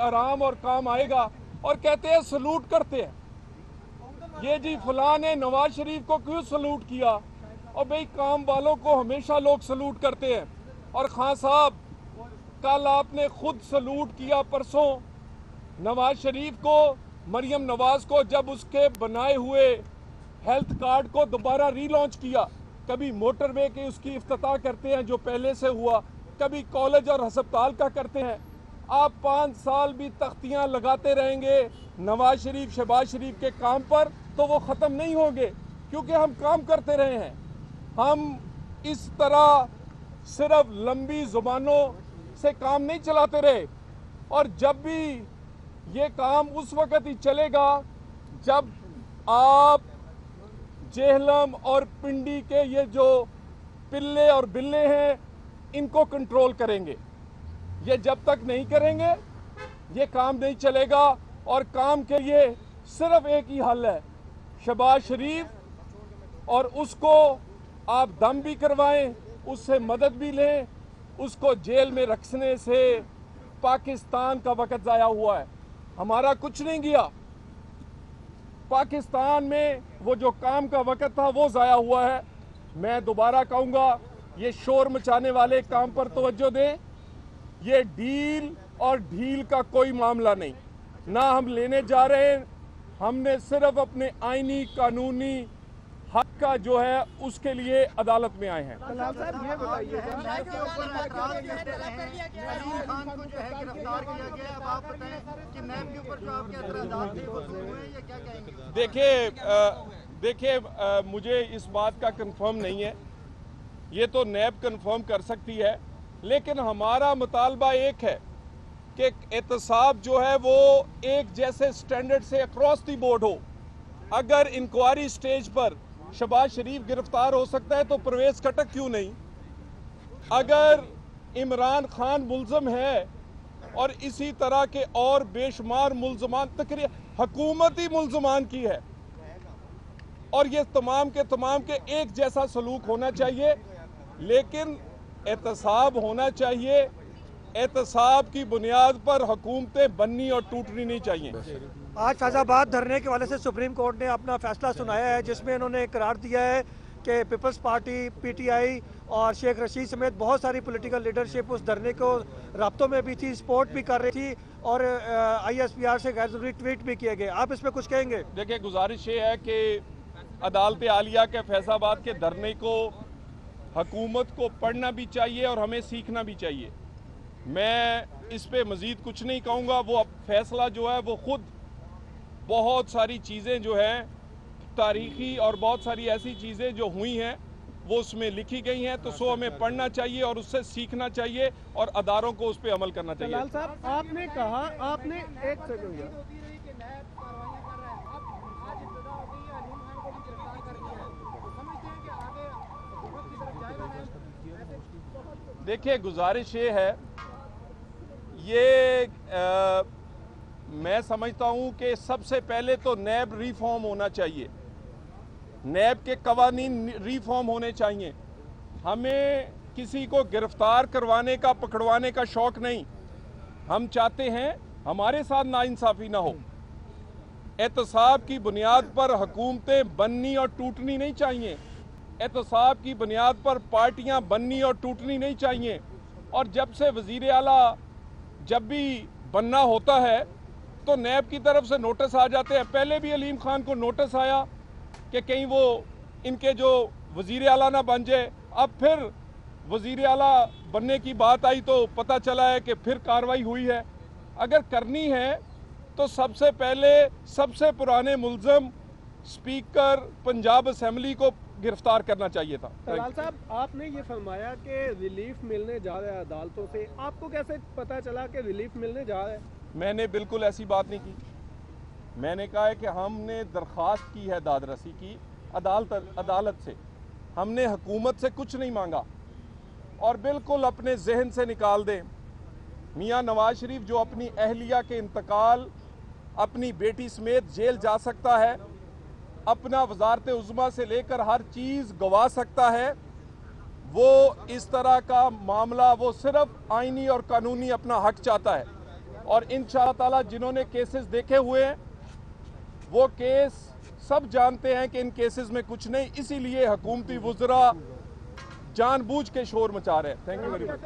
आराम और काम आएगा और कहते हैं सलूट करते हैं। ये जी फलां ने नवाज शरीफ को क्यों सलूट किया? और भाई काम वालों को हमेशा लोग सलूट करते हैं। और खान साहब कल आपने खुद सलूट किया परसों नवाज शरीफ को, मरियम नवाज को, जब उसके बनाए हुए हेल्थ कार्ड को दोबारा रीलॉन्च किया। कभी मोटरवे के उसकी इफ्तिताह करते हैं जो पहले से हुआ, कभी कॉलेज और अस्पताल का करते हैं। आप 5 साल भी तख्तियां लगाते रहेंगे नवाज शरीफ शहबाज शरीफ के काम पर तो वो ख़त्म नहीं होंगे, क्योंकि हम काम करते रहे हैं। हम इस तरह सिर्फ लंबी जुबानों से काम नहीं चलाते रहे। और जब भी ये काम उस वक़्त ही चलेगा जब आप जेहलम और पिंडी के ये जो पिल्ले और बिल्ले हैं इनको कंट्रोल करेंगे। ये जब तक नहीं करेंगे ये काम नहीं चलेगा। और काम के लिए सिर्फ एक ही हल है, शहबाज शरीफ, और उसको आप दम भी करवाएं, उससे मदद भी लें। उसको जेल में रखने से पाकिस्तान का वक्त ज़ाया हुआ है, हमारा कुछ नहीं गया। पाकिस्तान में वो जो काम का वक्त था वो ज़ाया हुआ है। मैं दोबारा कहूँगा, ये शोर मचाने वाले काम पर तवज्जो दें। ये डील और ढील का कोई मामला नहीं, ना हम लेने जा रहे हैं। हमने सिर्फ अपने आईनी कानूनी हक का जो है उसके लिए अदालत में आए हैं। कलाम साहब ये बताइए, नैब के ऊपर एतराज करते रहे अलीम खान को जो है गिरफ्तार किया गया, अब आप बताएं कि नैब के ऊपर जो आपके एतराज़ात थे वो दूर हुए या क्या कहेंगे? देखिए मुझे इस बात का कंफर्म नहीं है, ये तो नैब कंफर्म कर सकती है। लेकिन हमारा मुतालबा एक है कि एहतसाब जो है वो एक जैसे स्टैंडर्ड से अक्रॉस दी बोर्ड हो। अगर इंक्वायरी स्टेज पर शहबाज शरीफ गिरफ्तार हो सकता है तो परवेज खटक क्यों नहीं? अगर इमरान खान मुल्ज़म है और इसी तरह के और बेशुमार मुल्ज़मान, तकरीबन हुकूमत ही मुल्ज़मान की है, और ये तमाम के एक जैसा सलूक होना चाहिए। लेकिन एहतसाब होना चाहिए, एहतसाब की बुनियाद पर हुकूमतें बननी और टूटनी नहीं चाहिए। आज फैजाबाद धरने के वाले से सुप्रीम कोर्ट ने अपना फैसला सुनाया है, जिसमें इन्होंने करार दिया है कि पीपल्स पार्टी, पीटीआई और शेख रशीद समेत बहुत सारी पॉलिटिकल लीडरशिप उस धरने को राब्तों में भी थी, सपोर्ट भी कर रही थी, और ISPR से गैर ज़रूरी ट्वीट भी किए गए। आप इसमें कुछ कहेंगे? देखिए, गुजारिश ये है कि अदालत आलिया के फैसलाबाद के धरने को हुकूमत को पढ़ना भी चाहिए और हमें सीखना भी चाहिए। मैं इस पे मज़ीद कुछ नहीं कहूँगा। वो अब फैसला जो है वो खुद बहुत सारी चीज़ें जो हैं तारीख़ी और बहुत सारी ऐसी चीज़ें जो हुई हैं वो उसमें लिखी गई हैं, तो सो हमें पढ़ना चाहिए और उससे सीखना चाहिए और अदारों को उस पर अमल करना चाहिए। कलाल साहब, आपने कहा, आपने एक सेकंड, देखिए, गुजारिश ये है, ये मैं समझता हूँ कि सबसे पहले तो नैब रिफॉर्म होना चाहिए, नैब के कवानीन रिफॉर्म होने चाहिए। हमें किसी को गिरफ्तार करवाने का, पकड़वाने का शौक नहीं। हम चाहते हैं हमारे साथ नाइंसाफ़ी ना हो। एहतसाब की बुनियाद पर हुकूमतें बननी और टूटनी नहीं चाहिए। एहतसाब की बुनियाद पर पार्टियां बननी और टूटनी नहीं चाहिए। और जब से वज़ीर आला जब भी बनना होता है तो नैब की तरफ से नोटिस आ जाते हैं। पहले भी अलीम खान को नोटिस आया कि कहीं वो इनके जो वज़ीर आला ना बन जाए। अब फिर वज़ीर आला बनने की बात आई तो पता चला है कि फिर कार्रवाई हुई है। अगर करनी है तो सबसे पहले सबसे पुराने मुल्ज़म स्पीकर पंजाब असम्बली को गिरफ्तार करना चाहिए था। कलाल साहब, आपने ये फरमाया कि रिलीफ मिलने जा रहा है अदालतों से, आपको कैसे पता चला कि रिलीफ मिलने जा रहा है? मैंने बिल्कुल ऐसी बात नहीं की। मैंने कहा है कि हमने दरख्वास्त की है दादरसी की अदालत से, हमने हुकूमत से कुछ नहीं मांगा। और बिल्कुल अपने जहन से निकाल दें, मियाँ नवाज शरीफ जो अपनी अहलिया के इंतकाल अपनी बेटी समेत जेल जा सकता है, अपना वजारत उज़्मा से लेकर हर चीज़ गवा सकता है, वो इस तरह का मामला वो सिर्फ आईनी और कानूनी अपना हक चाहता है। और इंशाअल्लाह ताला जिन्होंने केसेस देखे हुए हैं वो केस सब जानते हैं कि इन केसेस में कुछ नहीं, इसीलिए हुकूमती वुज़रा जानबूझ के शोर मचा रहे हैं। Thank you very much.